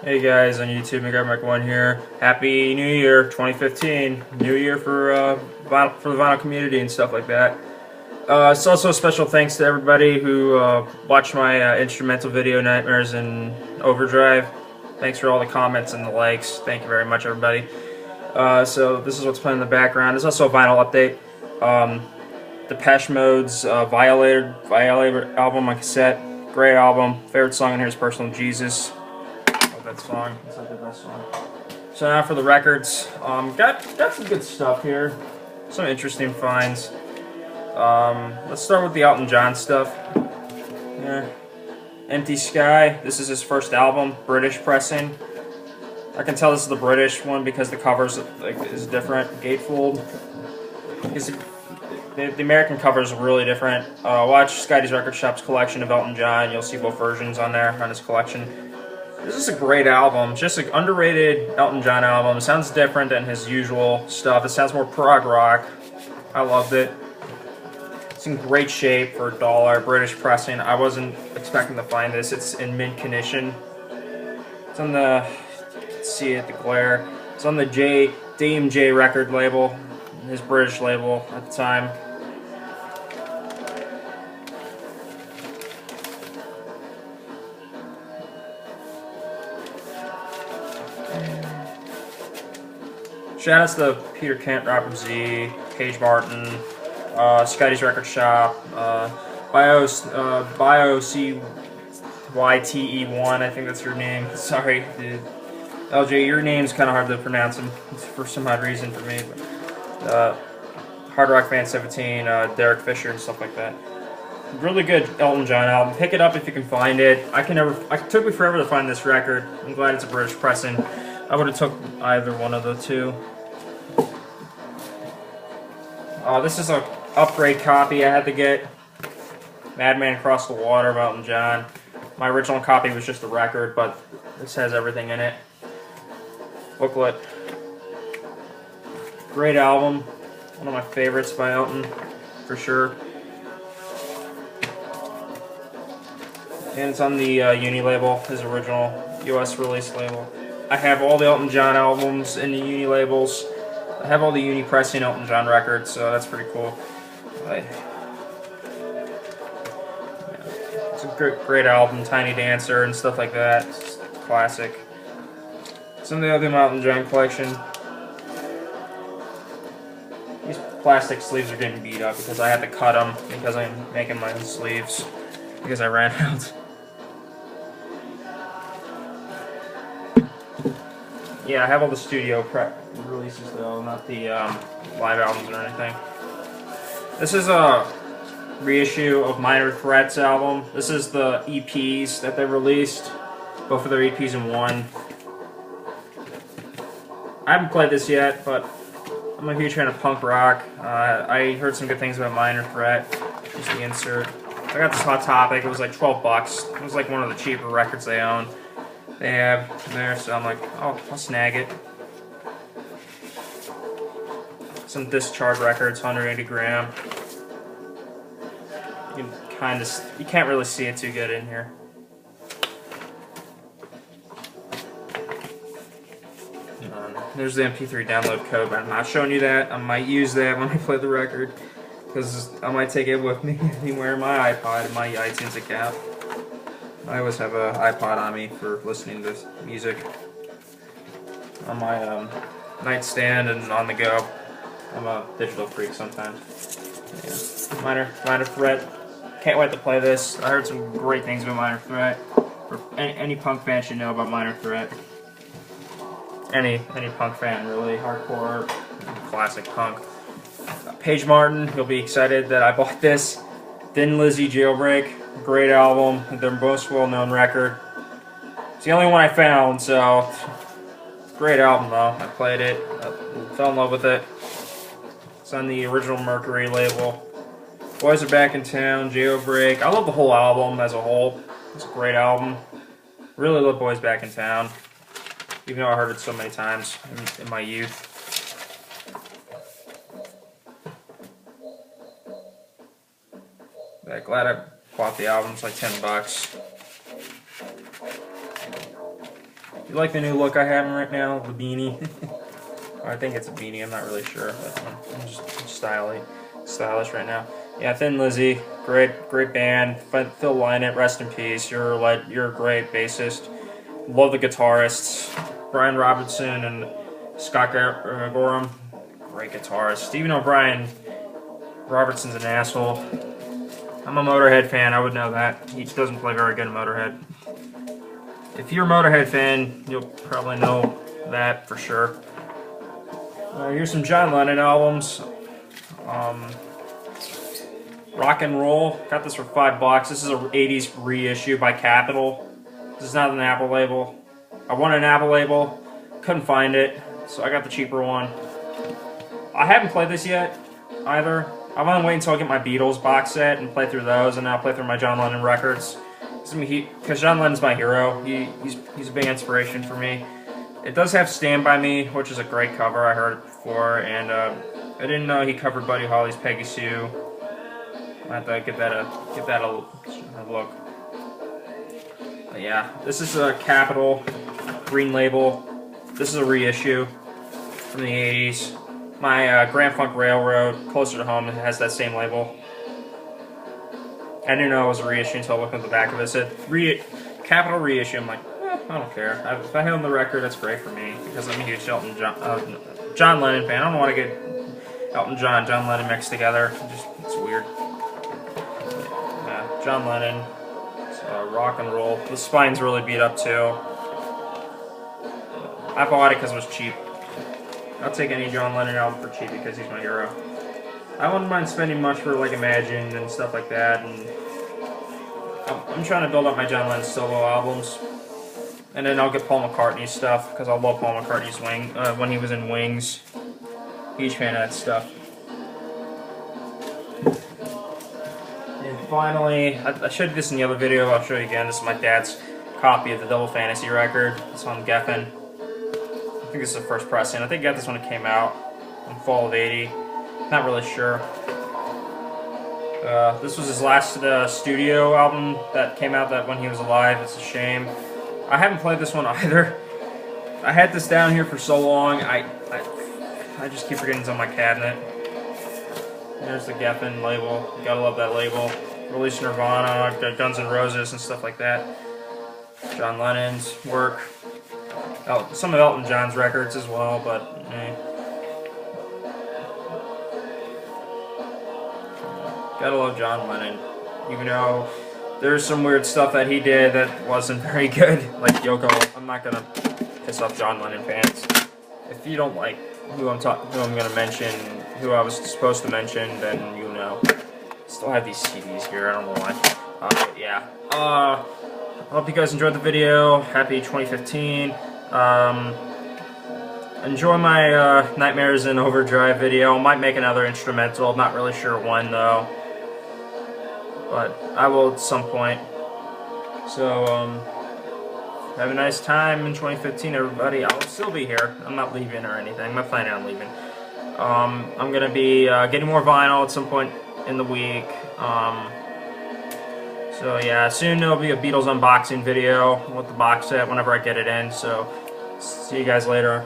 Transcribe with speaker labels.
Speaker 1: Hey guys on YouTube, McGrath1 here. Happy New Year, 2015. New Year for the vinyl community and stuff like that. It's also a special thanks to everybody who watched my instrumental video, Nightmares in Overdrive. Thanks for all the comments and the likes. Thank you very much, everybody. So this is what's playing in the background. There's also a vinyl update. Depeche Mode's Violator album on cassette. Great album. Favorite song in here is Personal Jesus. That song. It's like the best song. So now for the records. Got some good stuff here. Some interesting finds. Let's start with the Elton John stuff. Yeah. Empty Sky. This is his first album, British pressing. I can tell this is the British one because the cover is different. Gatefold. The American cover is really different. Watch Scotty's Record Shop's collection of Elton John. You'll see both versions on there on his collection. This is a great album, just an underrated Elton John album. It sounds different than his usual stuff. It sounds more prog rock. I loved it. It's in great shape for $1, British pressing. I wasn't expecting to find this. It's in mint condition. It's on the, let's see it, the glare. It's on the DMJ record label, his British label at the time. Shoutouts to Peter Kent, Robert Z, Paige Martin, Scotty's Record Shop, BioCYTE1, I think that's your name. Sorry, dude. LJ, your name's kind of hard to pronounce for some odd reason for me. But, Hard Rock Fan 17, Derrick Fisher, and stuff like that. Really good Elton John album. Pick it up if you can find it. It took me forever to find this record. I'm glad it's a British pressing. I would have took either one of the two. This is an upgrade copy I had to get. Madman Across the Water by Elton John. My original copy was just a record, but this has everything in it. Booklet. Great album. One of my favorites by Elton, for sure. And it's on the Uni label, his original US release label. I have all the Elton John albums in the Uni labels. I have all the Uni pressing Elton John records, so that's pretty cool. It's a great album, Tiny Dancer and stuff like that. It's classic. Some of the other Elton John collection. These plastic sleeves are getting beat up because I had to cut them because I'm making my own sleeves because I ran out. Yeah, I have all the studio releases though, not the live albums or anything. This is a reissue of Minor Threat's album. This is the EPs that they released, both of their EPs in one. I haven't played this yet, but I'm a huge fan of punk rock. I heard some good things about Minor Threat. Just the insert. I got this Hot Topic. It was like 12 bucks. It was like one of the cheaper records they own. They have there, so I'm like, oh, I'll snag it. Some Discharge records, 180 gram. You can't really see it too good in here. There's the MP3 download code, but I'm not showing you that. I might use that when I play the record, because I might take it with me anywhere in my iPod and my iTunes account. I always have an iPod on me for listening to music on my nightstand and on the go. I'm a digital freak sometimes. Yeah. Minor Threat. Can't wait to play this. I heard some great things about Minor Threat. For any punk fan should know about Minor Threat. Any punk fan, really. Hardcore, classic punk. Paige Martin, you'll be excited that I bought this. Thin Lizzy Jailbreak. Great album, their most well-known record. It's the only one I found, so great album though. I played it, I fell in love with it. It's on the original Mercury label. Boys Are Back in Town, Jailbreak. I love the whole album as a whole. It's a great album. Really love Boys Back in Town, even though I heard it so many times in my youth. Glad I bought the album. It's like 10 bucks. You like the new look I have right now? The beanie? I think it's a beanie, I'm not really sure. But I'm just stylish right now. Yeah, Thin Lizzy, great band. Phil Lynott, rest in peace. You're a great bassist. Love the guitarists, Brian Robertson and Scott Gorham, great guitarist. Even though Brian Robertson's an asshole, I'm a Motorhead fan, I would know that. He doesn't play very good in Motorhead. If you're a Motorhead fan, you'll probably know that for sure. Here's some John Lennon albums. Rock and Roll, got this for $5. This is an 80s reissue by Capitol. This is not an Apple label. I wanted an Apple label, couldn't find it, so I got the cheaper one. I haven't played this yet, either. I want to wait until I get my Beatles box set and play through those, and then I'll play through my John Lennon records. Because John Lennon's my hero. He's a big inspiration for me. It does have Stand By Me, which is a great cover. I heard it before, and I didn't know he covered Buddy Holly's Peggy Sue. I have to give that a look. But yeah, this is a Capitol green label. This is a reissue from the 80s. My Grand Funk Railroad, closer to home, has that same label. I didn't know it was a reissue until I looked at the back of it. It said Capitol reissue. I'm like, I don't care. If I own the record, that's great for me because I'm a huge John Lennon fan. I don't want to get Elton John and John Lennon mixed together. It's weird. Yeah, John Lennon, Rock and Roll. The spine's really beat up too. I bought it because it was cheap. I'll take any John Lennon album for cheap because he's my hero. I wouldn't mind spending much for like Imagine and stuff like that, and I'm trying to build up my John Lennon solo albums, and then I'll get Paul McCartney's stuff because I love Paul McCartney's when he was in Wings. Huge fan of that stuff. And finally, I showed you this in the other video. I'll show you again. This is my dad's copy of the Double Fantasy record. It's on Geffen. I think this is the first pressing. I think I got this when it came out in fall of '80. Not really sure. This was his last studio album that came out when he was alive. It's a shame. I haven't played this one either. I had this down here for so long. I just keep forgetting it's on my cabinet. There's the Geffen label. You gotta love that label. Released Nirvana, Guns N' Roses, and stuff like that. John Lennon's work. Some of Elton John's records as well, but gotta love John Lennon, even though there's some weird stuff that he did that wasn't very good, like Yoko. I'm not gonna piss off John Lennon fans. If you don't like who I'm gonna mention, who I was supposed to mention, then you know. Still have these CDs here. I don't know why. But yeah. I hope you guys enjoyed the video. Happy 2015. Enjoy my Nightmares in Overdrive video. I might make another instrumental. I'm not really sure when though, but I will at some point. So have a nice time in 2015, everybody. I'll still be here. I'm not leaving or anything. I'm not planning on leaving. I'm gonna be getting more vinyl at some point in the week. So yeah, soon there'll be a Beatles unboxing video with the box set whenever I get it in. So see you guys later.